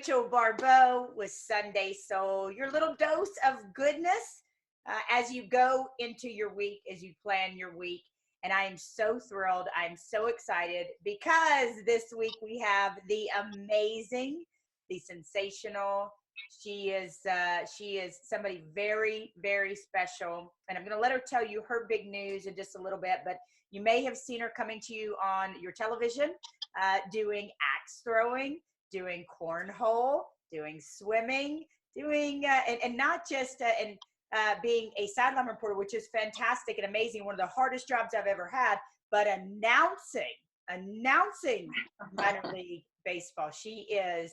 Rachel Baribeau with Sunday Soul, your little dose of goodness as you go into your week, as you plan your week. And I am so thrilled. I'm so excited because this week we have the amazing, the sensational. She is somebody very, very special. And I'm going to let her tell you her big news in just a little bit. But you may have seen her coming to you on your television, doing axe throwing, doing cornhole, doing swimming, doing and not just being a sideline reporter, which is fantastic and amazing, one of the hardest jobs I've ever had, but announcing minor league baseball. She is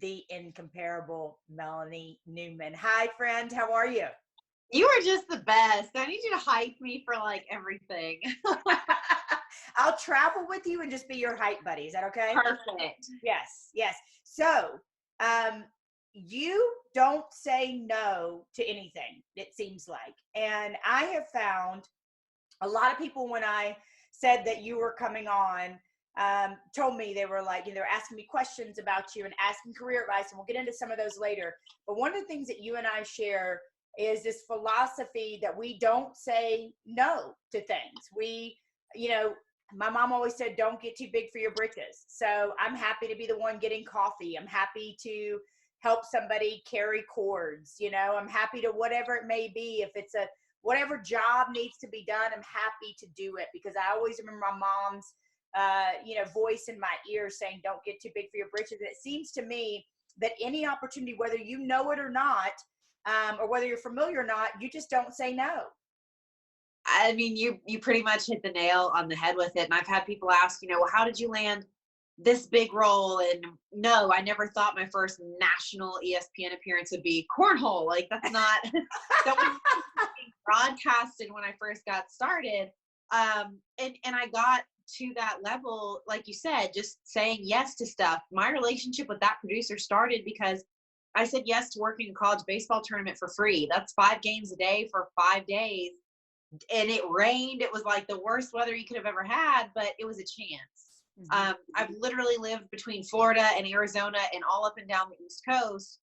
the incomparable Melanie Newman. Hi, friend. How are you? You are just the best. I need you to hype me for like everything. I'll travel with you and just be your hype buddy. Is that okay? Perfect. Yes. So, you don't say no to anything, it seems like. And I have found a lot of people, when I said that you were coming on, told me they were like, they were asking me questions about you and asking career advice, and we'll get into some of those later. But one of the things that you and I share is this philosophy that we don't say no to things. We, my mom always said, don't get too big for your britches. So I'm happy to be the one getting coffee. I'm happy to help somebody carry cords. I'm happy to whatever it may be. If it's whatever job needs to be done, I'm happy to do it, because I always remember my mom's, voice in my ear saying, don't get too big for your britches. And it seems to me that any opportunity, whether you know it or not, or whether you're familiar or not, you just don't say no. I mean, you pretty much hit the nail on the head with it. And I've had people ask, well, how did you land this big role? And no, I never thought my first national ESPN appearance would be cornhole. Like, that's not that was being broadcasted when I first got started. And I got to that level, like you said, just saying yes to stuff. My relationship with that producer started because I said yes to working a college baseball tournament for free. That's 5 games a day for 5 days. And it rained. It was like the worst weather you could have ever had, but it was a chance. Mm-hmm. I've literally lived between Florida and Arizona and all up and down the East Coast,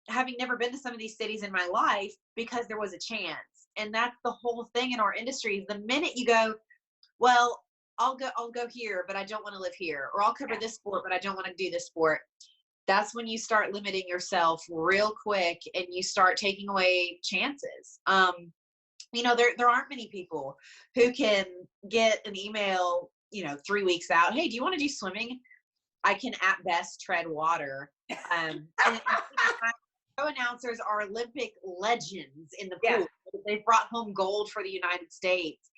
having never been to some of these cities in my life, because there was a chance. And that's the whole thing in our industry. Is the minute you go, well, I'll go here, but I don't want to live here, or I'll cover this sport, but I don't want to do this sport. That's when you start limiting yourself real quick, and you start taking away chances. There aren't many people who can get an email, 3 weeks out. Hey, do you want to do swimming? I can at best tread water. And announcers are Olympic legends in the pool. Yeah. They've brought home gold for the United States.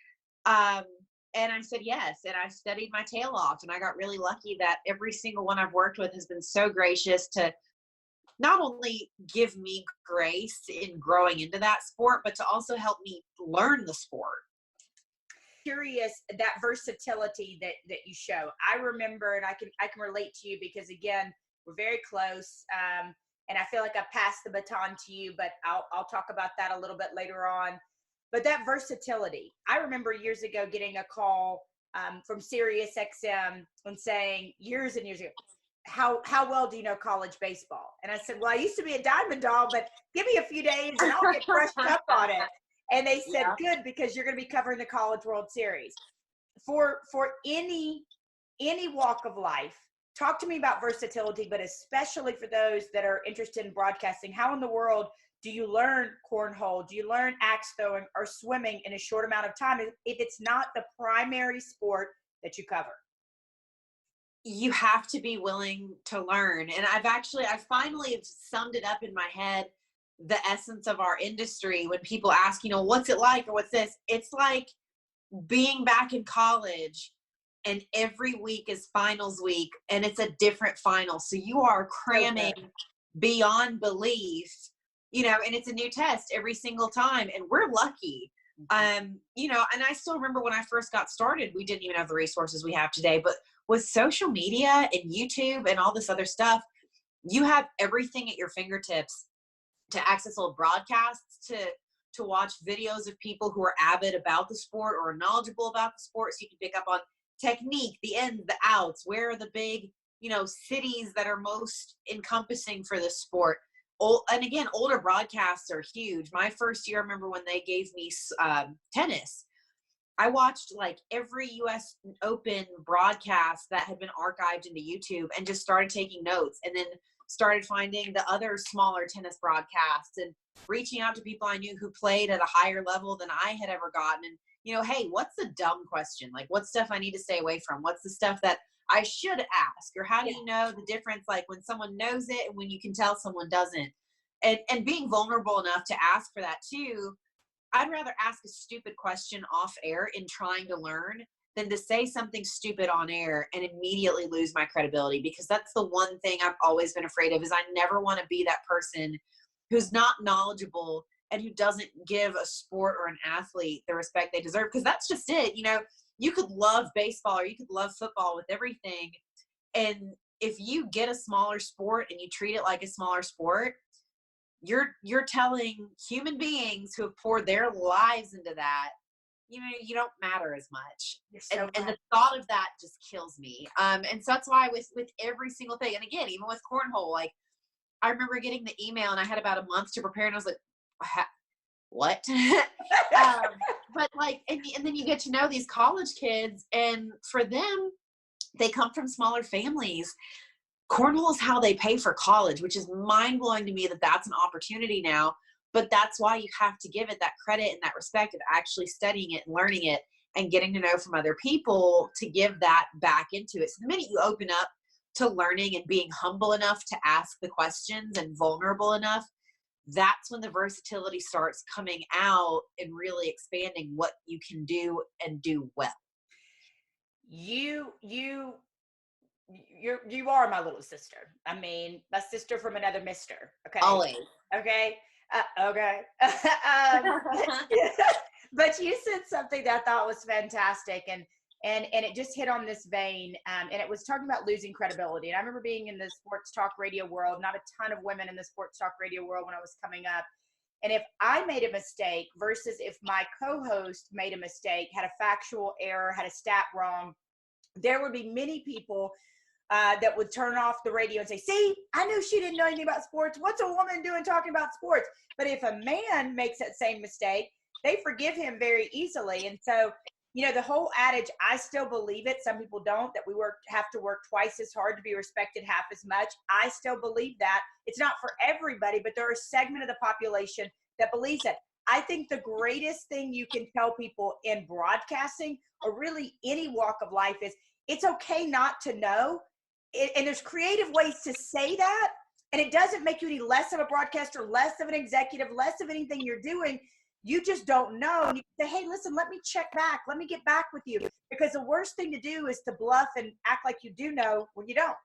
And I said yes, and I studied my tail off, and I got really lucky that every single one I've worked with has been so gracious to not only give me grace in growing into that sport, but to also help me learn the sport. Curious, that versatility that you show. I remember, and I can relate to you, because again, we're very close, and I feel like I passed the baton to you, but I'll talk about that a little bit later on. But that versatility, I remember years ago getting a call from SiriusXM and saying, years and years ago, how well do you know college baseball? And I said, well, I used to be a Diamond Dog, but give me a few days and I'll get brushed up on it. And they said, good, because you're going to be covering the College World Series. For any walk of life, talk to me about versatility, but especially for those that are interested in broadcasting. How in the world do you learn cornhole? Do you learn axe throwing or swimming in a short amount of time if it's not the primary sport that you cover? You have to be willing to learn. And I finally have summed it up in my head, the essence of our industry. When people ask, what's it like, or what's this? It's like being back in college, and every week is finals week, and it's a different final. So you are cramming beyond belief, and it's a new test every single time. And we're lucky. And I still remember when I first got started, we didn't even have the resources we have today, but with social media and YouTube and all this other stuff, you have everything at your fingertips to access old broadcasts, to watch videos of people who are avid about the sport or knowledgeable about the sport, so you can pick up on technique, the ins, the outs, where are the big cities that are most encompassing for the sport. And again, older broadcasts are huge. My first year, I remember when they gave me tennis, I watched like every US Open broadcast that had been archived into YouTube and just started taking notes, and then started finding the other smaller tennis broadcasts and reaching out to people I knew who played at a higher level than I had ever gotten. And, hey, what's the dumb question? Like, what stuff I need to stay away from? What's the stuff that I should ask? Or how do you know the difference, like when someone knows it and when you can tell someone doesn't? And being vulnerable enough to ask for that too. I'd rather ask a stupid question off air in trying to learn than to say something stupid on air and immediately lose my credibility, because that's the one thing I've always been afraid of, is I never want to be that person who's not knowledgeable and who doesn't give a sport or an athlete the respect they deserve. Because that's just it. You could love baseball or you could love football with everything. And if you get a smaller sport and you treat it like a smaller sport, you're telling human beings who have poured their lives into that, you don't matter as much. And the thought of that just kills me. And so that's why with every single thing, and again, even with cornhole, like I remember getting the email and I had about a month to prepare, and I was like, what? But like, and then you get to know these college kids, and for them, they come from smaller families. Cornhole is how they pay for college, which is mind-blowing to me that that's an opportunity now. But that's why you have to give it that credit and that respect of actually studying it and learning it and getting to know from other people to give that back into it. So the minute you open up to learning and being humble enough to ask the questions and vulnerable enough, that's when the versatility starts coming out and really expanding what you can do and do well. You are my little sister. I mean, my sister from another mister. Okay. Always. Okay. Okay. But you said something that I thought was fantastic, and it just hit on this vein. And it was talking about losing credibility. And I remember being in the sports talk radio world, not a ton of women in the sports talk radio world when I was coming up. And if I made a mistake versus if my co-host made a mistake, had a factual error, had a stat wrong, there would be many people that would turn off the radio and say, see, I knew she didn't know anything about sports. What's a woman doing talking about sports? But if a man makes that same mistake, they forgive him very easily. And so, the whole adage, I still believe it. Some people don't, that we have to work twice as hard to be respected half as much. I still believe that. It's not for everybody, but there are a segment of the population that believes it. I think the greatest thing you can tell people in broadcasting, or really any walk of life, is it's okay not to know. And there's creative ways to say that. And it doesn't make you any less of a broadcaster, less of an executive, less of anything you're doing. You just don't know. And you say, hey, listen, let me check back. Let me get back with you. Because the worst thing to do is to bluff and act like you do know when you don't.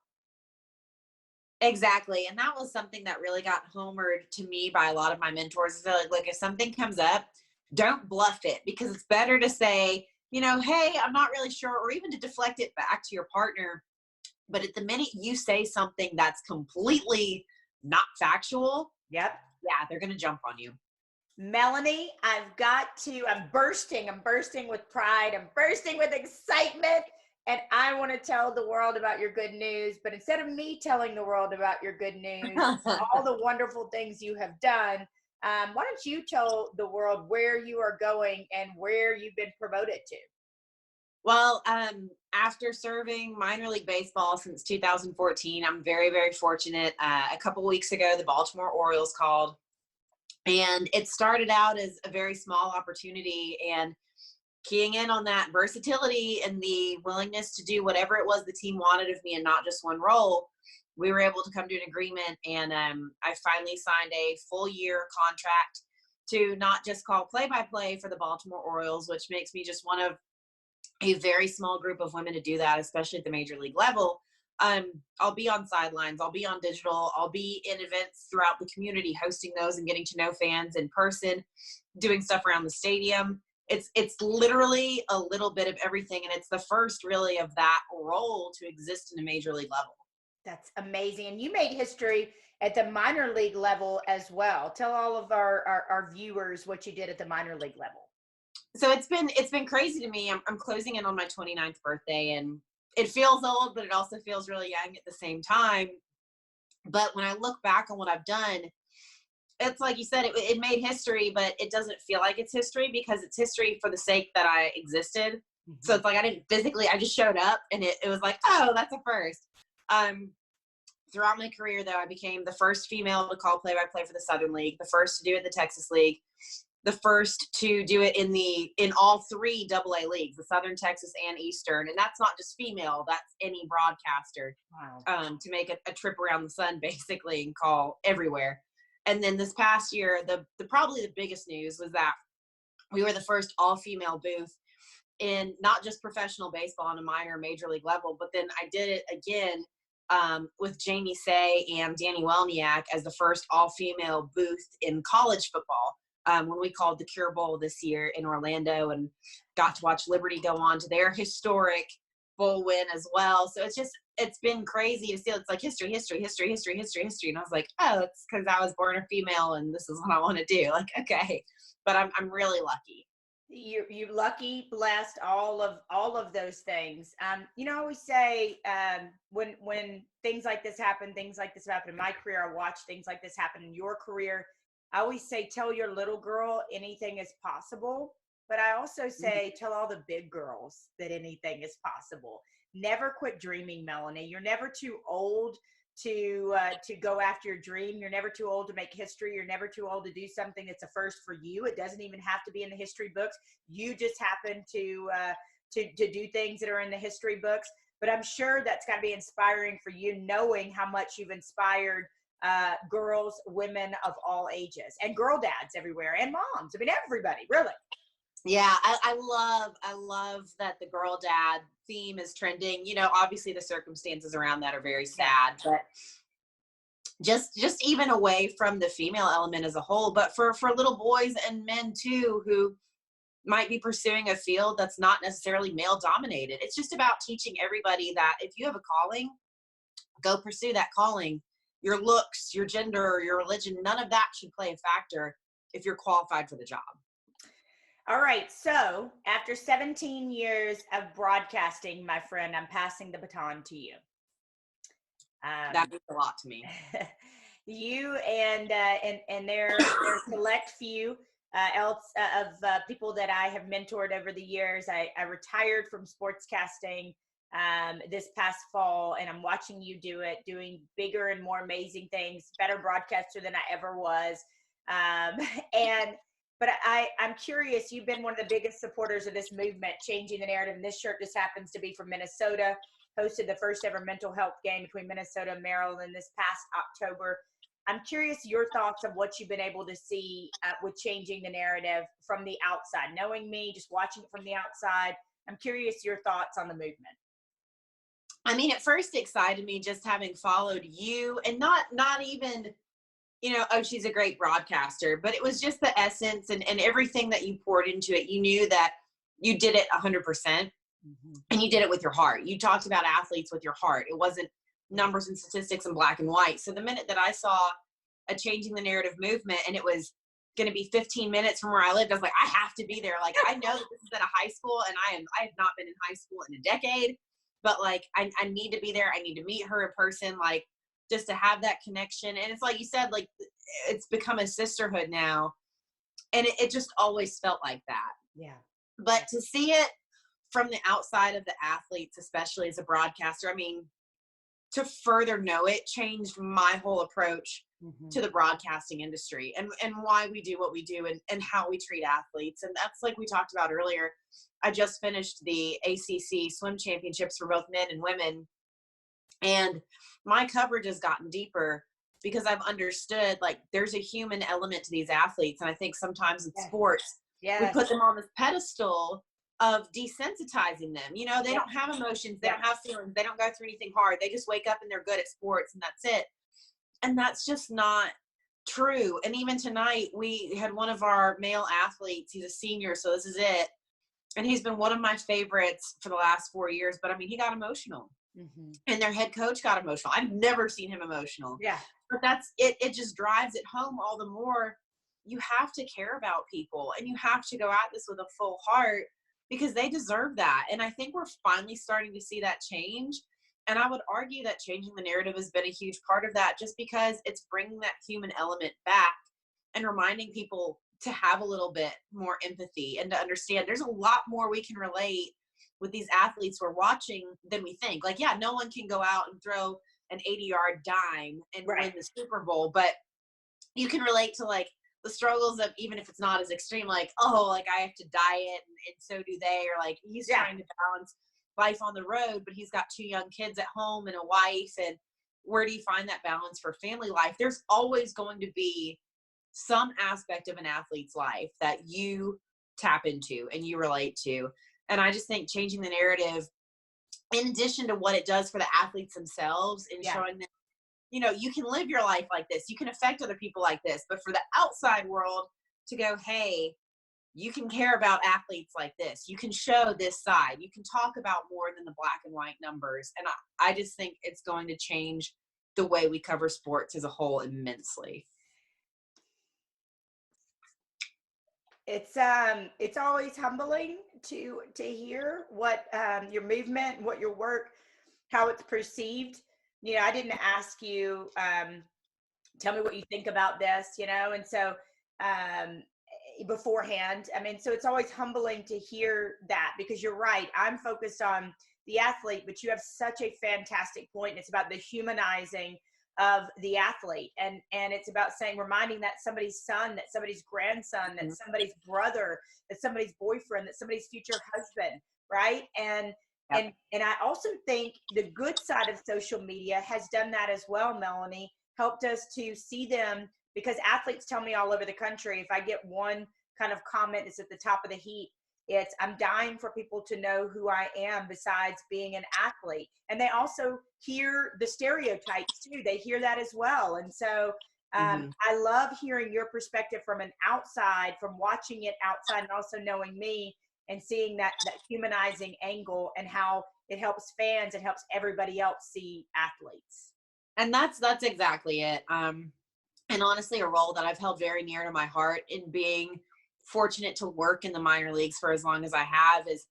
Exactly. And that was something that really got homered to me by a lot of my mentors. They're like, look, if something comes up, don't bluff it, because it's better to say, hey, I'm not really sure, or even to deflect it back to your partner. But at the minute you say something that's completely not factual, yeah, they're going to jump on you. Melanie, I'm bursting with pride. I'm bursting with excitement. And I want to tell the world about your good news. But instead of me telling the world about your good news, all the wonderful things you have done, why don't you tell the world where you are going and where you've been promoted to? Well, after serving minor league baseball since 2014, I'm very, very fortunate. A couple weeks ago, the Baltimore Orioles called, and it started out as a very small opportunity, and keying in on that versatility and the willingness to do whatever it was the team wanted of me and not just one role, we were able to come to an agreement. And I finally signed a full year contract to not just call play-by-play for the Baltimore Orioles, which makes me just one of a very small group of women to do that, especially at the major league level. I'll be on sidelines. I'll be on digital. I'll be in events throughout the community, hosting those and getting to know fans in person, doing stuff around the stadium. It's literally a little bit of everything. And it's the first really of that role to exist in a major league level. That's amazing. And you made history at the minor league level as well. Tell all of our viewers what you did at the minor league level. So it's been crazy to me. I'm closing in on my 29th birthday, and it feels old, but it also feels really young at the same time. But when I look back on what I've done, it's like you said, it made history, but it doesn't feel like it's history because it's history for the sake that I existed. Mm-hmm. So it's like I didn't physically, I just showed up, and it was like, oh, that's a first. Throughout my career, though, I became the first female to call play-by-play for the Southern League, the first to do it in the Texas League, the first to do it in all three AA leagues, the Southern, Texas, and Eastern. And that's not just female, that's any broadcaster. Wow. To make a trip around the sun, basically, and call everywhere. And then this past year, the probably the biggest news was that we were the first all-female booth in not just professional baseball on a minor major league level, but then I did it again with Jamie Say and Danny Welniak as the first all-female booth in college football when we called the Cure Bowl this year in Orlando, and got to watch Liberty go on to their historic bowl win as well. So it's been crazy to see. It's like history. And I was like, oh, it's because I was born a female and this is what I want to do. Like, okay. But I'm really lucky. You're lucky, blessed, all of those things. I always say when things like this happen in my career, I watch things like this happen in your career. I always say, tell your little girl anything is possible. But I also say, tell all the big girls that anything is possible. Never quit dreaming, Melanie. You're never too old to go after your dream. You're never too old to make history. You're never too old to do something that's a first for you. It doesn't even have to be in the history books. You just happen to do things that are in the history books. But I'm sure that's got to be inspiring for you, knowing how much you've inspired girls, women of all ages, and girl dads everywhere, and moms. I mean, everybody, really. Yeah, I love that the girl dad theme is trending. Obviously the circumstances around that are very sad, but just even away from the female element as a whole, but for little boys and men too, who might be pursuing a field that's not necessarily male dominated. It's just about teaching everybody that if you have a calling, go pursue that calling. Your looks, your gender, your religion, none of that should play a factor if you're qualified for the job. All right. So after 17 years of broadcasting, my friend, I'm passing the baton to you. That means a lot to me. You and their select few of people that I have mentored over the years. I retired from sportscasting this past fall, and I'm watching you do it, doing bigger and more amazing things, better broadcaster than I ever was. But I'm curious, you've been one of the biggest supporters of this movement, changing the narrative. And this shirt just happens to be from Minnesota, hosted the first ever mental health game between Minnesota and Maryland this past October. I'm curious your thoughts of what you've been able to see with changing the narrative from the outside. Knowing me, just watching it from the outside, I'm curious your thoughts on the movement. I mean, at first it excited me just having followed you, and not even, oh, she's a great broadcaster, but it was just the essence and everything that you poured into it. You knew that you did it 100%, and you did it with your heart. You talked about athletes with your heart. It wasn't numbers and statistics in black and white. So the minute that I saw a changing the narrative movement, and it was going to be 15 minutes from where I lived, I was like, I have to be there. Like, I know that this is at a high school, and I have not been in high school in a decade, but like, I need to be there. I need to meet her in person, like, just to have that connection. And it's like you said, like, it's become a sisterhood now, and it just always felt like that. Yeah. But to see it from the outside of the athletes, especially as a broadcaster, I mean, to further know it changed my whole approach to the broadcasting industry and why we do what we do and how we treat athletes. And that's, like we talked about earlier, I just finished the ACC swim championships for both men and women. And my coverage has gotten deeper because I've understood, like, there's a human element to these athletes. And I think sometimes in sports, we put them on this pedestal of desensitizing them. They don't have emotions. They don't have feelings. They don't go through anything hard. They just wake up and they're good at sports, and that's it. And that's just not true. And even tonight, we had one of our male athletes. He's a senior, so this is it. And he's been one of my favorites for the last 4 years. But I mean, he got emotional. And their head coach got emotional. I've never seen him emotional. Yeah. But that's it. It just drives it home all the more. You have to care about people, and you have to go at this with a full heart, because they deserve that. And I think we're finally starting to see that change. And I would argue that changing the narrative has been a huge part of that, just because it's bringing that human element back and reminding people to have a little bit more empathy and to understand there's a lot more we can relate with these athletes we're watching than we think. Like, yeah, no one can go out and throw an 80-yard dime and win the Super Bowl, but you can relate to like the struggles of, even if it's not as extreme, like, oh, like I have to diet and so do they, or like he's trying to balance life on the road, but he's got 2 young kids at home and a wife. And where do you find that balance for family life? There's always going to be some aspect of an athlete's life that you tap into and you relate to. And I just think changing the narrative, in addition to what it does for the athletes themselves and showing them, you know, you can live your life like this, you can affect other people like this, but for the outside world to go, hey, you can care about athletes like this, you can show this side, you can talk about more than the black and white numbers. And I just think it's going to change the way we cover sports as a whole immensely. It's always humbling to hear what your movement, what your work, how it's perceived. You know, I didn't ask you, tell me what you think about this, you know, and so beforehand, I mean, so it's always humbling to hear that, because you're right. I'm focused on the athlete, but you have such a fantastic point. It's about the humanizing of the athlete, and it's about saying, reminding that somebody's son, that somebody's grandson, that somebody's brother, that somebody's boyfriend, that somebody's future husband, right? And I also think the good side of social media has done that as well, Melanie, helped us to see them, because athletes tell me all over the country, if I get one kind of comment that's at the top of the heap, it's, I'm dying for people to know who I am besides being an athlete. And they also hear the stereotypes too. They hear that as well. And so I love hearing your perspective from an outside, from watching it outside, and also knowing me and seeing that humanizing angle and how it helps fans and helps everybody else see athletes. And that's exactly it. And honestly, a role that I've held very near to my heart in being fortunate to work in the minor leagues for as long as I have is,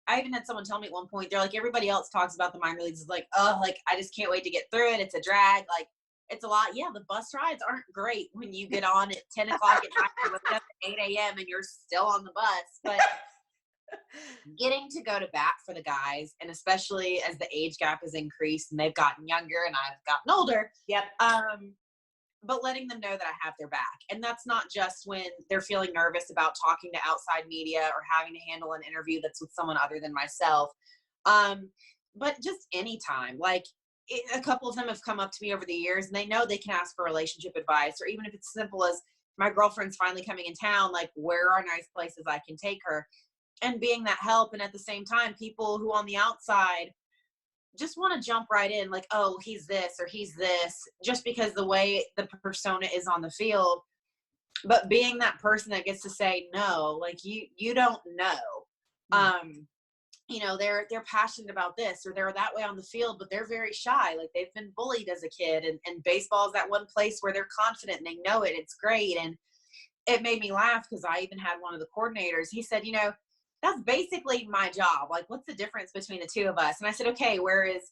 I even had someone tell me at one point, they're like, everybody else talks about the minor leagues. It's like, oh, like, I just can't wait to get through it. It's a drag. Like, it's a lot. Yeah, the bus rides aren't great when you get on at 10 o'clock at night, you wake up at 8 a.m. and you're still on the bus. But getting to go to bat for the guys, and especially as the age gap has increased and they've gotten younger and I've gotten older. Yep. But letting them know that I have their back. And that's not just when they're feeling nervous about talking to outside media or having to handle an interview that's with someone other than myself. But just anytime. Like, a couple of them have come up to me over the years and they know they can ask for relationship advice, or even if it's simple as, my girlfriend's finally coming in town, like, where are nice places I can take her? And being that help. And at the same time, people who on the outside just want to jump right in, like, oh, he's this or he's this, just because the way the persona is on the field. But being that person that gets to say, no, like, you don't know. You know, they're passionate about this, or they're that way on the field, but they're very shy. Like, they've been bullied as a kid, and baseball is that one place where they're confident and they know it. It's great. And it made me laugh, because I even had one of the coordinators, he said, you know, that's basically my job. Like, what's the difference between the two of us? And I said, okay, whereas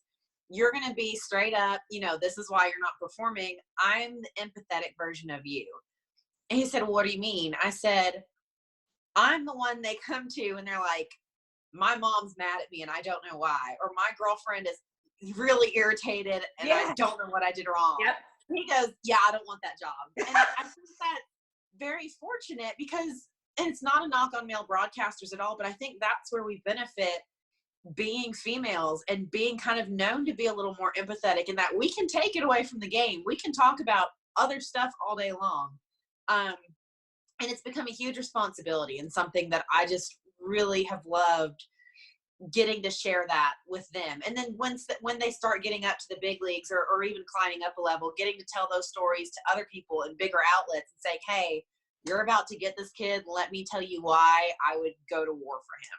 you're going to be straight up, you know, this is why you're not performing, I'm the empathetic version of you. And he said, well, what do you mean? I said, I'm the one they come to and they're like, my mom's mad at me and I don't know why. Or my girlfriend is really irritated and I don't know what I did wrong. Yep. He goes, yeah, I don't want that job. And I think that's very fortunate, because, and it's not a knock on male broadcasters at all, but I think that's where we benefit, being females and being kind of known to be a little more empathetic, and that we can take it away from the game. We can talk about other stuff all day long. And it's become a huge responsibility, and something that I just really have loved getting to share that with them. And then when they start getting up to the big leagues, or even climbing up a level, getting to tell those stories to other people in bigger outlets and say, hey, you're about to get this kid. Let me tell you why I would go to war for him.